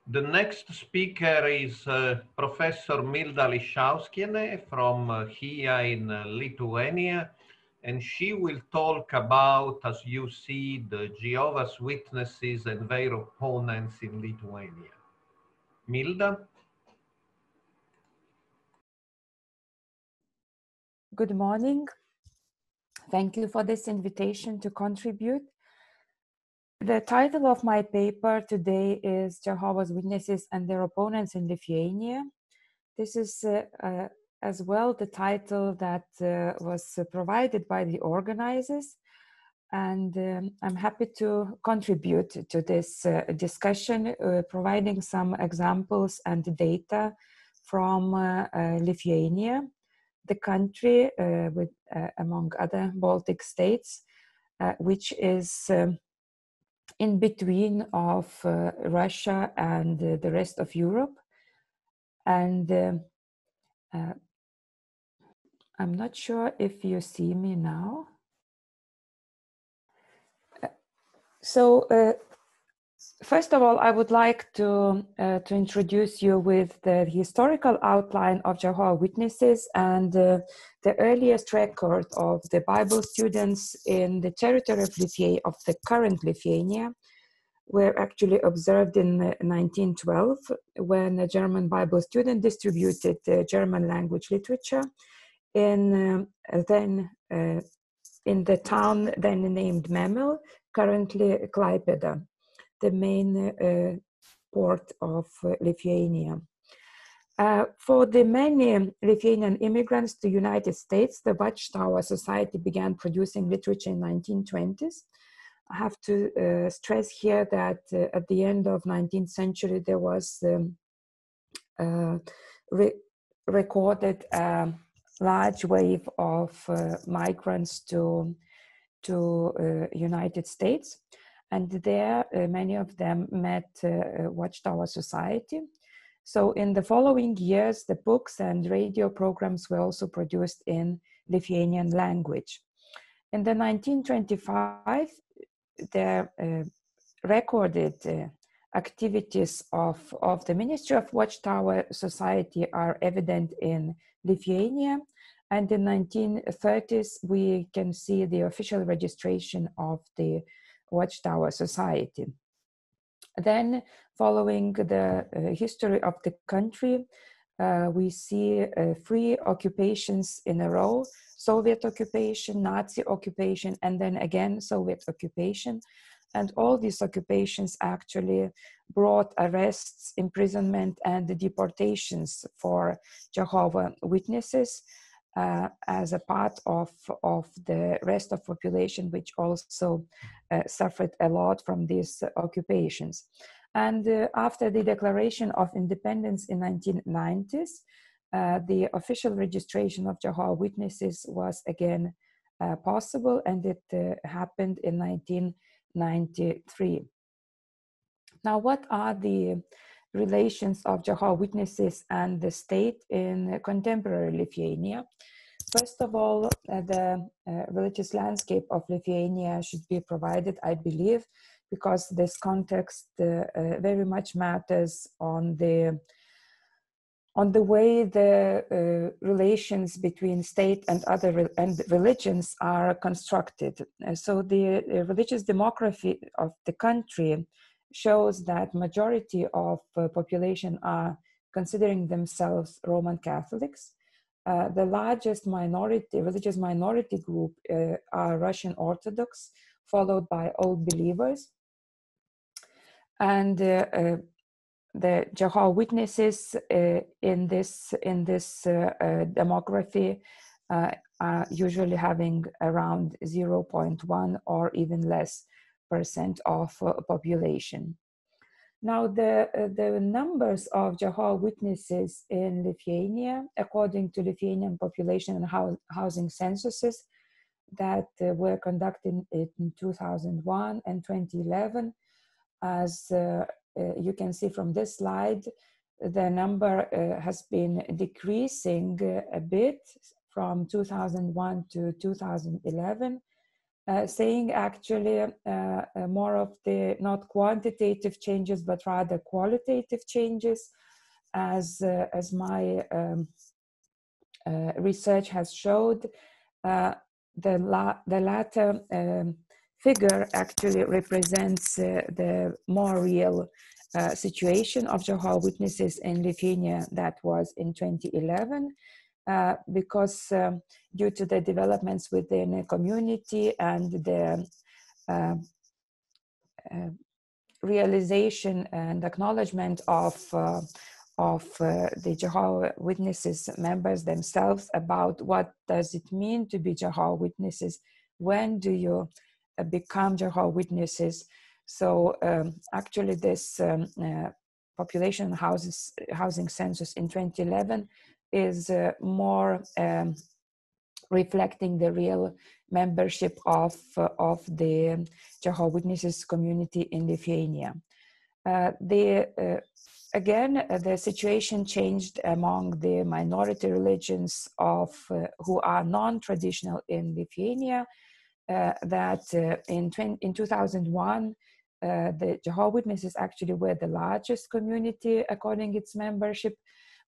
The next speaker is Professor Milda ALIŠAUSKIENŽ from here in Lithuania, and she will talk about, as you see, the Jehovah's Witnesses and their opponents in Lithuania. Milda? Good morning. Thank you for this invitation to contribute. The title of my paper today is Jehovah's Witnesses and Their Opponents in Lithuania. This is as well the title that was provided by the organizers, and I'm happy to contribute to this discussion, providing some examples and data from Lithuania, the country with among other Baltic states, which is in between of Russia and the rest of Europe. And I'm not sure if you see me now. So first of all, I would like to introduce you with the historical outline of Jehovah's Witnesses and the earliest record of the Bible students in the territory of Lithuania, of the current Lithuania, were actually observed in 1912 when a German Bible student distributed German language literature in the town then named Memel, currently Klaipėda, the main port of Lithuania. For the many Lithuanian immigrants to the United States, the Watchtower Society began producing literature in the 1920s. I have to stress here that at the end of the 19th century, there was recorded a large wave of migrants to United States. And there, many of them met Watchtower Society. So in the following years, the books and radio programs were also produced in Lithuanian language. In the 1925, the recorded activities of the Ministry of Watchtower Society are evident in Lithuania. And in the 1930s, we can see the official registration of the Watchtower Society. Then, following the history of the country, we see 3 occupations in a row: Soviet occupation, Nazi occupation, and then again Soviet occupation. And all these occupations actually brought arrests, imprisonment, and deportations for Jehovah's Witnesses as a part of the rest of population, which also suffered a lot from these occupations. And after the Declaration of Independence in 1990s, the official registration of Jehovah's Witnesses was again possible, and it happened in 1993. Now, what are the relations of Jehovah's Witnesses and the state in contemporary Lithuania? First of all, the religious landscape of Lithuania should be provided, I believe, because this context very much matters on the way the relations between state and other religions are constructed. So the religious demography of the country shows that majority of population are considering themselves Roman Catholics. The largest religious minority group are Russian Orthodox, followed by Old Believers. And the Jehovah's Witnesses in this demography are usually having around 0.1 or even less % of population. Now, the numbers of Jehovah's Witnesses in Lithuania, according to Lithuanian population and housing censuses that were conducted in 2001 and 2011, as you can see from this slide, the number has been decreasing a bit from 2001 to 2011. saying actually more of the not quantitative changes, but rather qualitative changes, as my research has showed. The latter figure actually represents the more real situation of Jehovah's Witnesses in Lithuania that was in 2011, because due to the developments within the community and the realization and acknowledgement of the Jehovah's Witnesses members themselves about what does it mean to be Jehovah's Witnesses, when do you become Jehovah's Witnesses. So actually this population housing census in 2011 is more reflecting the real membership of the Jehovah's Witnesses community in Lithuania. Again, the situation changed among the minority religions of who are non-traditional in Lithuania. In 2001, the Jehovah's Witnesses actually were the largest community according its membership.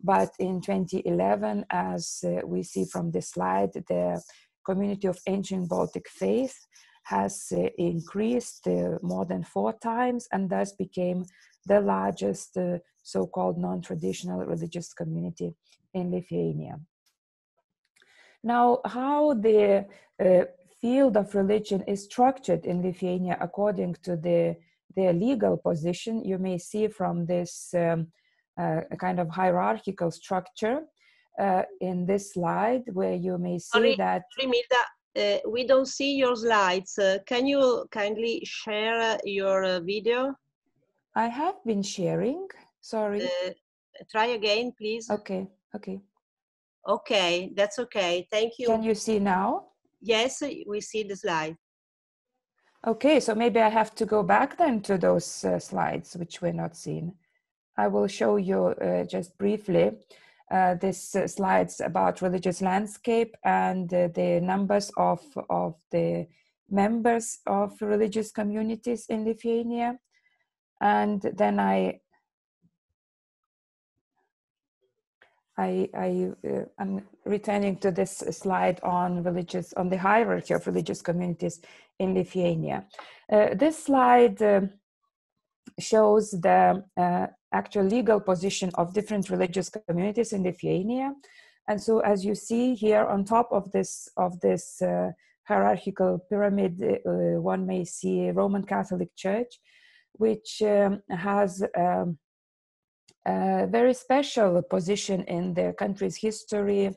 But in 2011, as we see from this slide, the community of ancient Baltic faith has increased more than 4 times, and thus became the largest so-called non-traditional religious community in Lithuania. Now, how the field of religion is structured in Lithuania according to their legal position, you may see from this a kind of hierarchical structure in this slide, where you may see that... Sorry, Milda, we don't see your slides. Can you kindly share your video? I have been sharing, sorry. Try again, please. Okay, okay. Okay, that's okay, thank you. Can you see now? Yes, we see the slide. Okay, so maybe I have to go back then to those slides, which we're not seeing. I will show you just briefly this slides about religious landscape and the numbers of the members of religious communities in Lithuania. And then I'm returning to this slide on the hierarchy of religious communities in Lithuania. This slide shows the actual legal position of different religious communities in Lithuania. And so, as you see here on top of this hierarchical pyramid, one may see Roman Catholic Church, which has a very special position in the country's history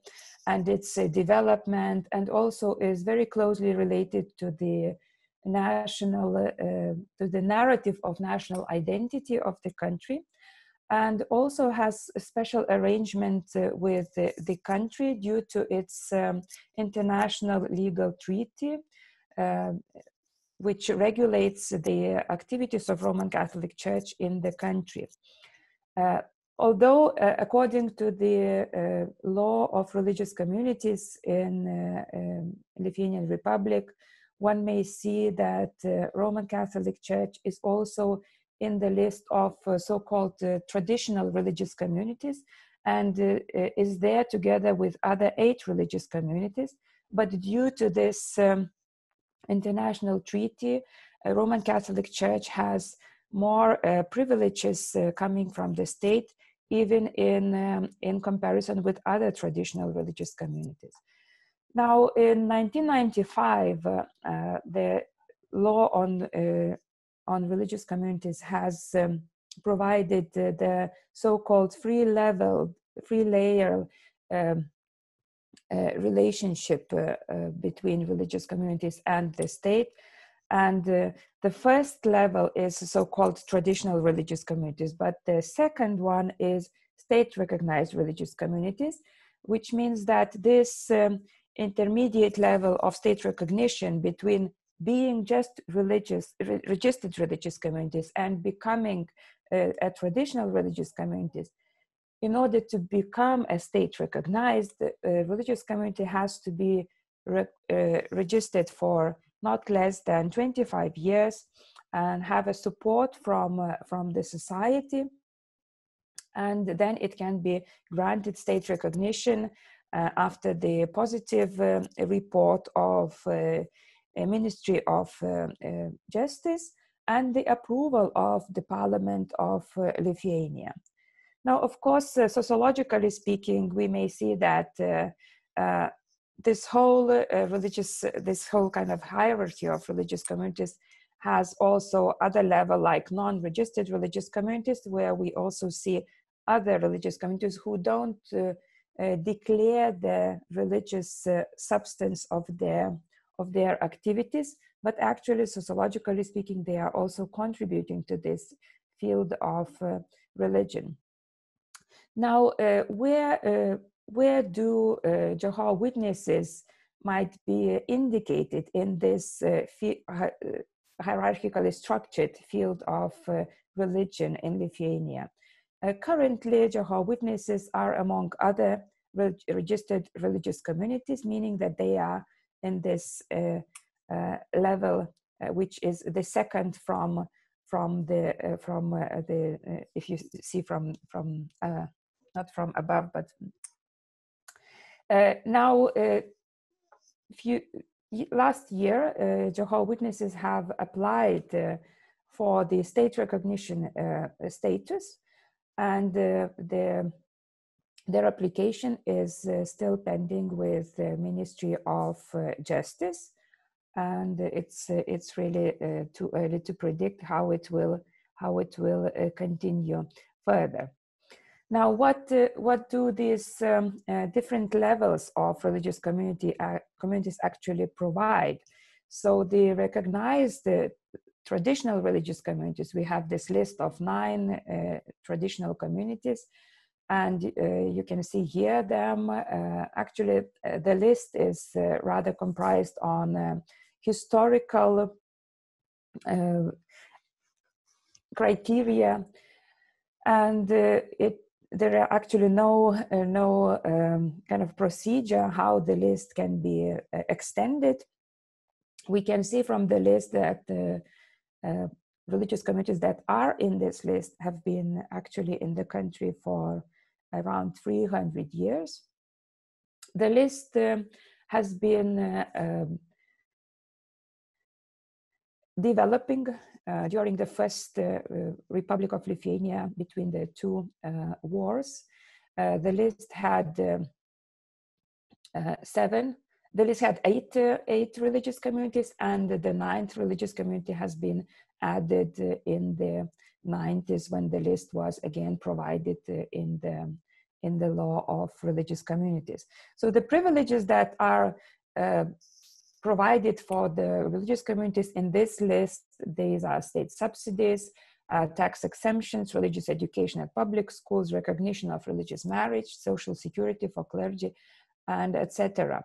and its development, and also is very closely related to the narrative of national identity of the country, and also has a special arrangement with the country due to its international legal treaty, which regulates the activities of Roman Catholic Church in the country. Although according to the law of religious communities in Lithuanian Republic, one may see that Roman Catholic Church is also in the list of so-called traditional religious communities, and is there together with other 8 religious communities. But due to this international treaty, Roman Catholic Church has more privileges coming from the state, even in comparison with other traditional religious communities. Now, in 1995, the law on religious communities has provided the so-called three-layer relationship between religious communities and the state. And the first level is so-called traditional religious communities, but the second one is state-recognized religious communities, which means that this intermediate level of state recognition between being just registered religious communities and becoming a traditional religious communities. In order to become a state-recognized religious community has to be registered for not less than 25 years and have a support from the society. And then it can be granted state recognition after the positive report of a Ministry of Justice and the approval of the Parliament of Lithuania. Now, of course, sociologically speaking, we may see that this whole this whole kind of hierarchy of religious communities has also other level, like non-registered religious communities, where we also see other religious communities who don't declare the religious substance of their activities, but actually, sociologically speaking, they are also contributing to this field of religion. Now, where do Jehovah's Witnesses might be indicated in this hierarchically structured field of religion in Lithuania? Currently, Jehovah's Witnesses are among other registered religious communities, meaning that they are in this level, which is the second from the if you see from not from above, but now last year Jehovah's Witnesses have applied for the state recognition status, and their application is still pending with the Ministry of Justice, and it's really too early to predict how it will continue further. Now, what do these different levels of religious communities actually provide? So they recognize the traditional religious communities. We have this list of 9 traditional communities, and you can see here them. Actually, the list is rather comprised on historical criteria, and there are actually no kind of procedure how the list can be extended. We can see from the list that religious communities that are in this list have been actually in the country for around 300 years. The list has been developing during the first Republic of Lithuania between the 2 wars. The list had 8 religious communities, and the 9th religious community has been added in the 90s when the list was again provided in the law of religious communities. So the privileges that are provided for the religious communities in this list, these are state subsidies, tax exemptions, religious education at public schools, recognition of religious marriage, social security for clergy, and etc.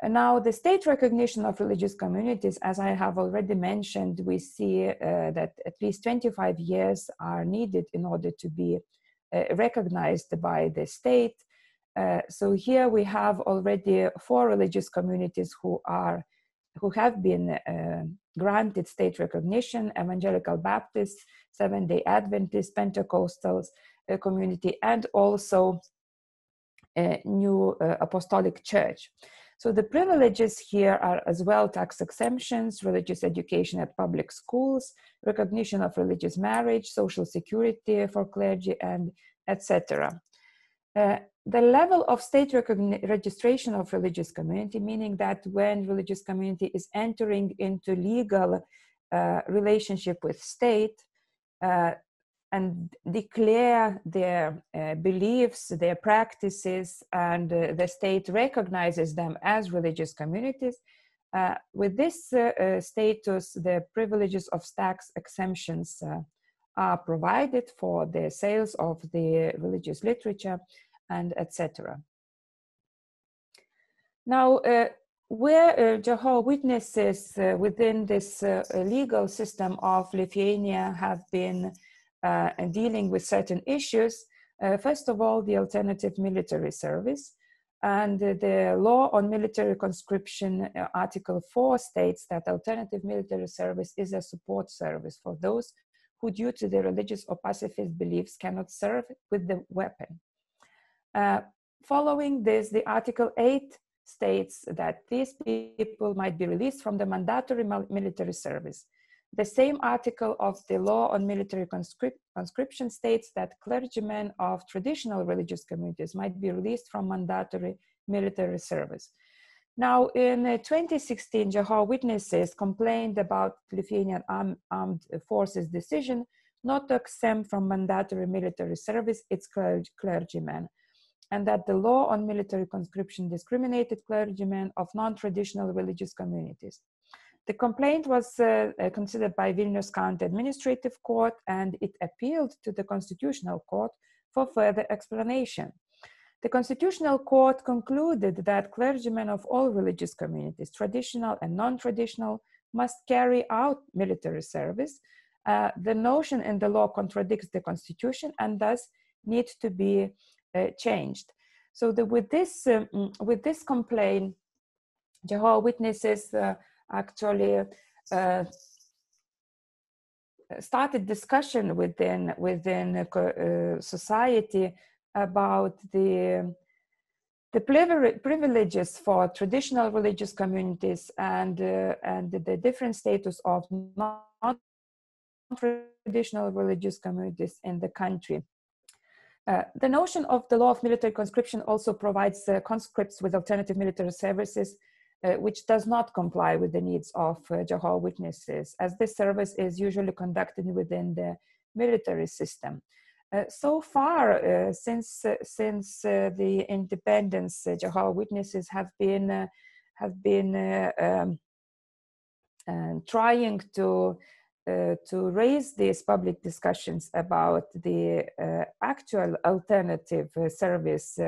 Now, the state recognition of religious communities, as I have already mentioned, we see that at least 25 years are needed in order to be recognized by the state. So here we have already 4 religious communities who have been granted state recognition: Evangelical Baptists, Seventh-day Adventists, Pentecostals community, and also a new Apostolic Church. So the privileges here are as well tax exemptions, religious education at public schools, recognition of religious marriage, social security for clergy, and etc. The level of state registration of religious community, meaning that when religious community is entering into legal relationship with state and declare their beliefs, their practices, and the state recognizes them as religious communities. With this status, the privileges of tax exemptions are provided for the sales of the religious literature, and etc. Now, where Jehovah's Witnesses within this legal system of Lithuania have been dealing with certain issues, first of all, the alternative military service. And the law on military conscription, Article 4, states that alternative military service is a support service for those who, due to their religious or pacifist beliefs, cannot serve with the weapon. Following this, the Article 8 states that these people might be released from the mandatory military service. The same article of the law on military conscription states that clergymen of traditional religious communities might be released from mandatory military service. Now, in 2016, Jehovah's Witnesses complained about Lithuanian armed forces' decision not to exempt from mandatory military service its clergymen, and that the law on military conscription discriminated clergymen of non-traditional religious communities. The complaint was considered by Vilnius County Administrative Court, and it appealed to the Constitutional Court for further explanation. The Constitutional Court concluded that clergymen of all religious communities, traditional and non-traditional, must carry out military service. The notion in the law contradicts the Constitution and thus needs to be changed. So with this complaint, Jehovah's Witnesses actually started discussion within society about the privileges for traditional religious communities and the different status of non-traditional religious communities in the country. The notion of the law of military conscription also provides conscripts with alternative military services, which does not comply with the needs of Jehovah's Witnesses, as this service is usually conducted within the military system. So far, since the independence, Jehovah's Witnesses have been trying to raise these public discussions about the actual alternative service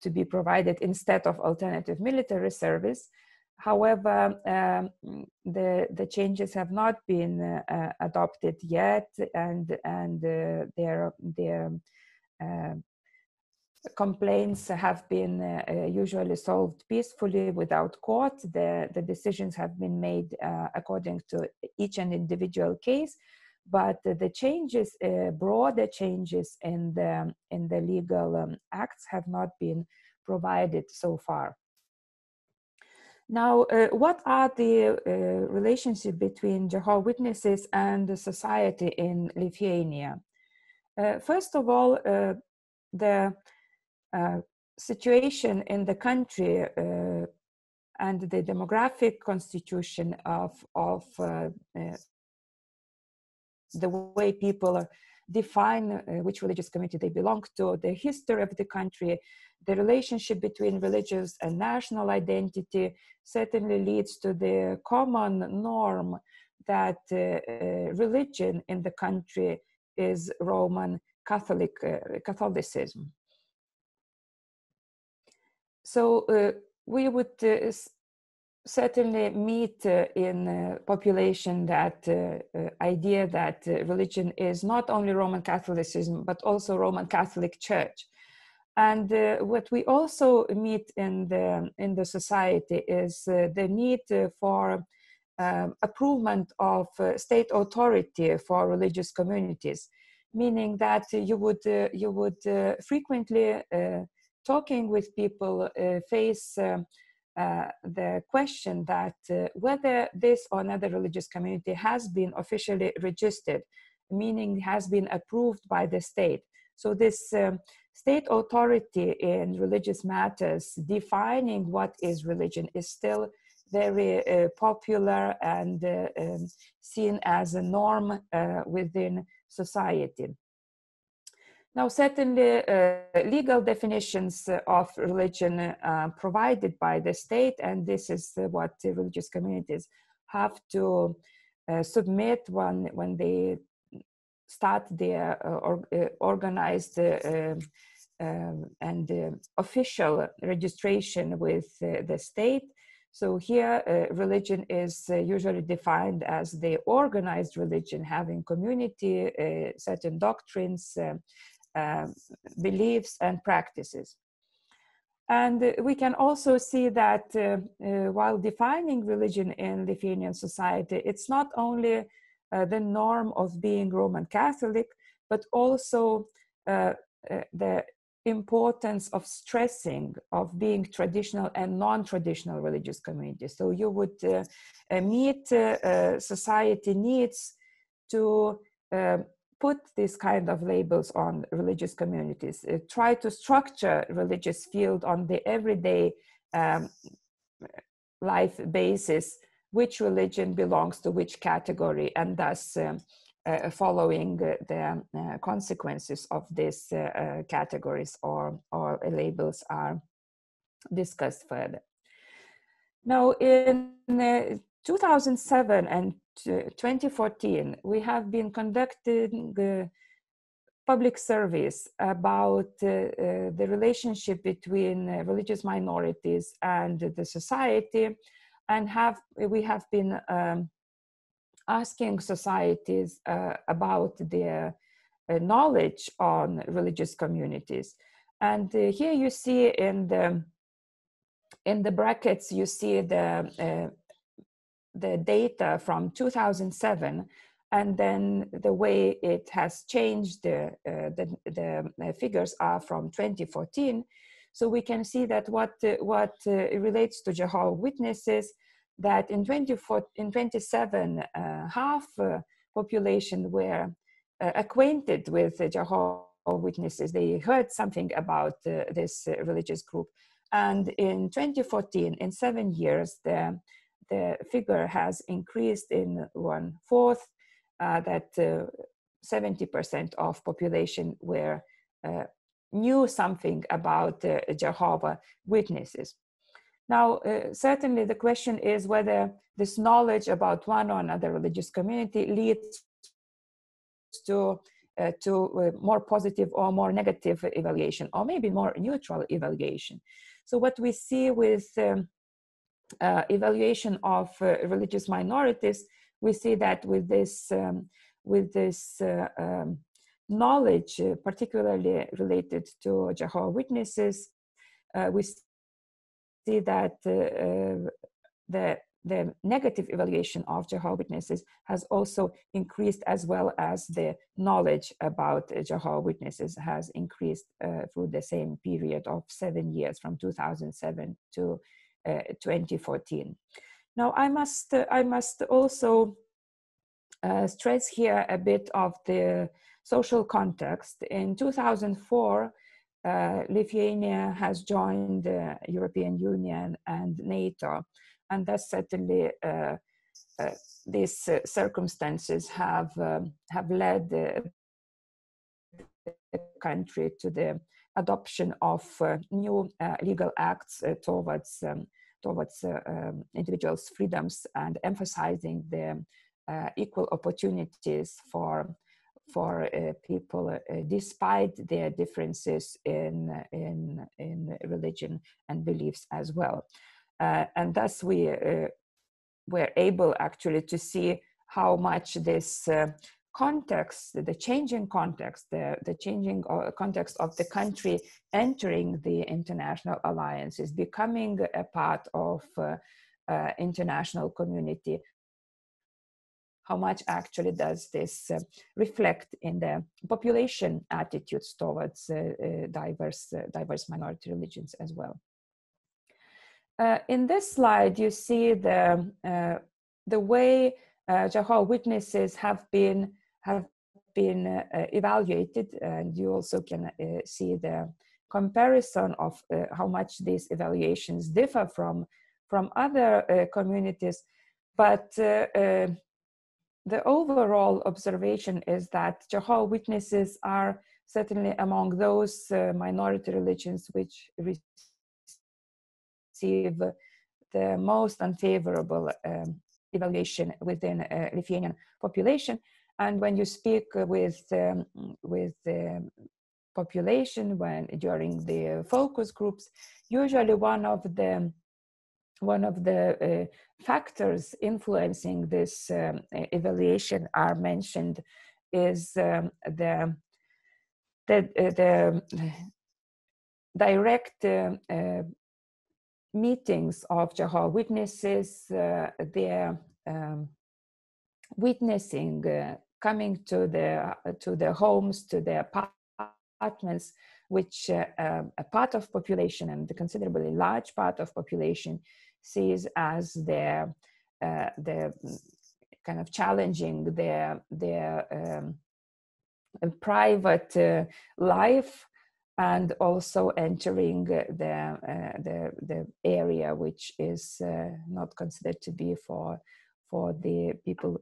to be provided instead of alternative military service. However, the changes have not been adopted yet, and their complaints have been usually solved peacefully without court. The decisions have been made according to each and individual case, but the changes, broader changes in the legal acts have not been provided so far. Now, what are the relationship between Jehovah's Witnesses and the society in Lithuania? First of all, the situation in the country and the demographic constitution of the way people define which religious community they belong to, the history of the country, the relationship between religious and national identity certainly leads to the common norm that religion in the country is Roman Catholicism. So we would certainly meet in population that idea that religion is not only Roman Catholicism, but also Roman Catholic Church. And what we also meet in the society is the need for approval of state authority for religious communities, meaning that you would frequently talking with people face the question that whether this or another religious community has been officially registered, meaning has been approved by the state. So this state authority in religious matters defining what is religion is still very popular and seen as a norm within society. Now, certainly legal definitions of religion provided by the state, and this is what religious communities have to submit when they start their organized and official registration with the state. So here, religion is usually defined as the organized religion having community, certain doctrines, beliefs and practices. And we can also see that while defining religion in Lithuanian society, it's not only the norm of being Roman Catholic, but also the importance of stressing of being traditional and non-traditional religious communities. So you would meet society needs to put these kind of labels on religious communities, try to structure religious field on the everyday life basis, which religion belongs to which category, and thus following the consequences of these categories or labels are discussed further. Now, in 2007 and 2014, we have been conducting public surveys about the relationship between religious minorities and the society, and we have been asking societies about their knowledge on religious communities. And here you see in the brackets, you see the data from 2007, and then the way it has changed, the figures are from 2014. So we can see that what relates to Jehovah's Witnesses, that in 27, half population were acquainted with Jehovah's Witnesses. They heard something about this religious group. And in 2014, in 7 years, the figure has increased in 1/4, that 70% of population knew something about Jehovah's Witnesses. Now, certainly the question is whether this knowledge about one or another religious community leads to more positive or more negative evaluation, or maybe more neutral evaluation. So what we see with evaluation of religious minorities, we see that with this knowledge, particularly related to Jehovah's Witnesses, we see that the negative evaluation of Jehovah's Witnesses has also increased, as well as the knowledge about Jehovah's Witnesses has increased through the same period of 7 years, from 2007 to 2014. Now, I must also stress here a bit of the social context. In 2004, Lithuania has joined the European Union and NATO, and thus certainly these circumstances have led the country to the adoption of new legal acts towards individuals' freedoms, and emphasizing the equal opportunities for people despite their differences in religion and beliefs as well. And thus we were able actually to see how much this context, the changing context, the changing context of the country entering the international alliances, becoming a part of international community, how much actually does this reflect in the population attitudes towards diverse minority religions as well. In this slide, you see the way Jehovah's Witnesses have been evaluated, and you also can see the comparison of how much these evaluations differ from other communities. But the overall observation is that Jehovah's Witnesses are certainly among those minority religions which receive the most unfavorable evaluation within Lithuanian population. And when you speak with the population during the focus groups, usually one of the factors influencing this evaluation are mentioned is the direct meetings of Jehovah's Witnesses, their witnessing, coming to the homes, to their apartments, which a part of population, and a considerably large part of population, sees as their kind of challenging their private life, and also entering the area which is not considered to be for the people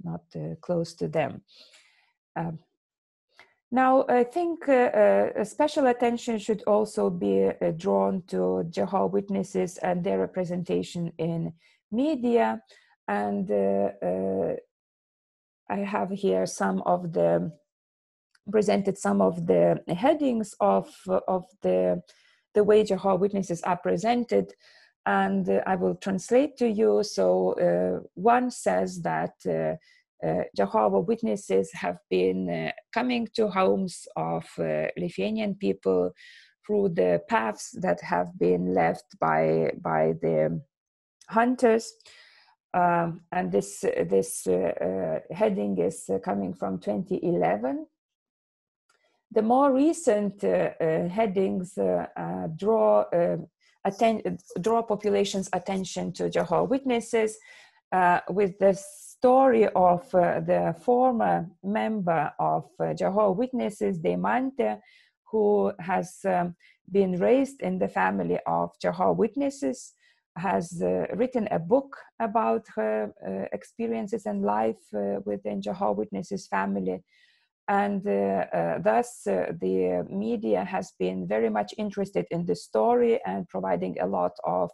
not close to them. Now, I think special attention should also be drawn to Jehovah's Witnesses and their representation in media. And I have here presented some of the headings of the way Jehovah's Witnesses are presented, and I will translate to you. So one says that Jehovah's Witnesses have been coming to homes of Lithuanian people through the paths that have been left by the hunters. And this heading is coming from 2011. The more recent headings draw population's attention to Jehovah's Witnesses with the story of the former member of Jehovah's Witnesses, Deimante, who has been raised in the family of Jehovah's Witnesses, has written a book about her experiences and life within Jehovah's Witnesses family. And thus the media has been very much interested in the story and providing a lot of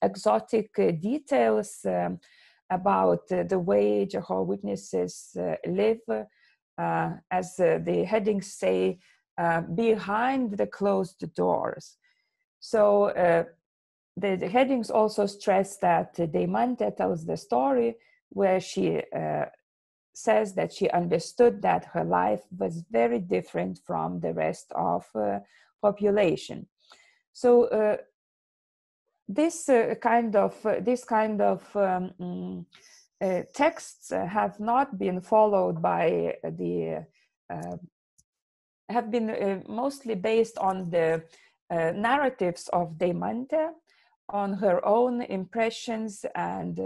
exotic details about the way Jehovah's Witnesses live, as the headings say, behind the closed doors. So the headings also stress that Deimante tells the story where she says that she understood that her life was very different from the rest of population. So this kind of texts have not been followed by have been mostly based on the narratives of Deimante, on her own impressions and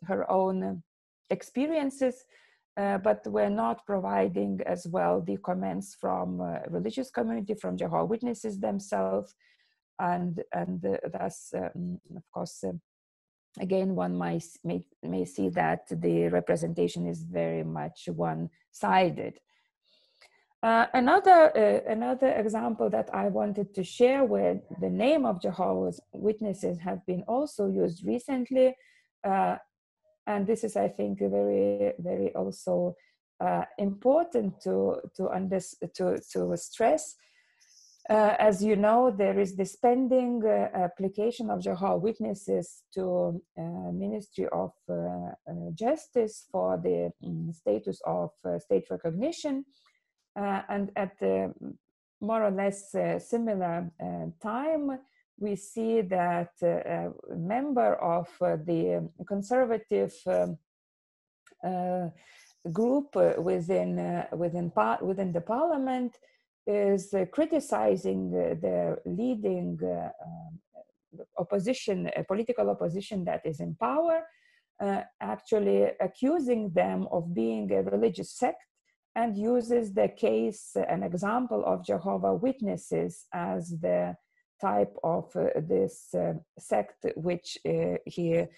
her own experiences, but we're not providing as well the comments from religious community, from Jehovah's Witnesses themselves, and thus, of course, again, one may see that the representation is very much one-sided. Another example that I wanted to share, where the name of Jehovah's Witnesses have been also used recently, and this is, I think, very, very also important to stress. As you know, there is this pending application of Jehovah's Witnesses to Ministry of Justice for the status of state recognition. And at more or less similar time, we see that a member of the conservative group within the parliament is criticizing the leading opposition, political opposition that is in power, actually accusing them of being a religious sect, and uses the case, an example of Jehovah's Witnesses as the type of this sect, which the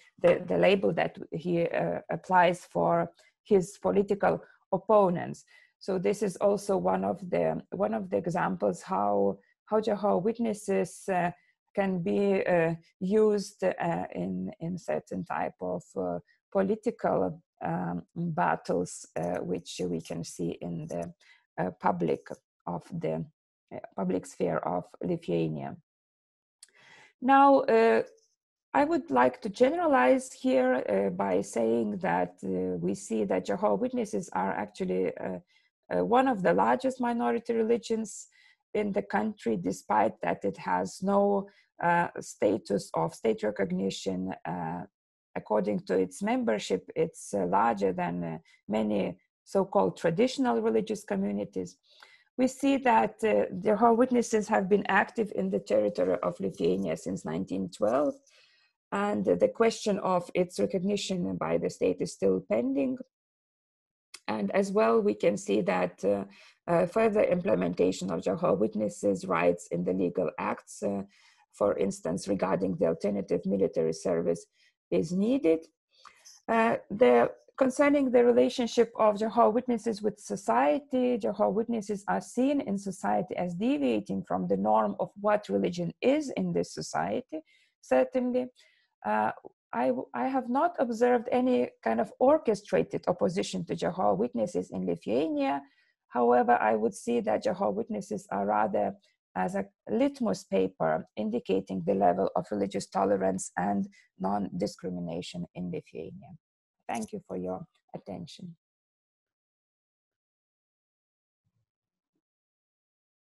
label that he applies for his political opponents. So this is also one of the examples how Jehovah's Witnesses can be used in certain type of political battles, which we can see in the public sphere of Lithuania. Now, I would like to generalize here by saying that we see that Jehovah's Witnesses are actually one of the largest minority religions in the country, despite that it has no status of state recognition. According to its membership, it's larger than many so-called traditional religious communities. We see that Jehovah's Witnesses have been active in the territory of Lithuania since 1912, and the question of its recognition by the state is still pending. And as well, we can see that further implementation of Jehovah's Witnesses rights in the legal acts, for instance, regarding the alternative military service, is needed. Concerning the relationship of Jehovah's Witnesses with society, Jehovah's Witnesses are seen in society as deviating from the norm of what religion is in this society. Certainly, I have not observed any kind of orchestrated opposition to Jehovah's Witnesses in Lithuania. However, I would see that Jehovah's Witnesses are rather as a litmus paper indicating the level of religious tolerance and non-discrimination in Lithuania. Thank you for your attention.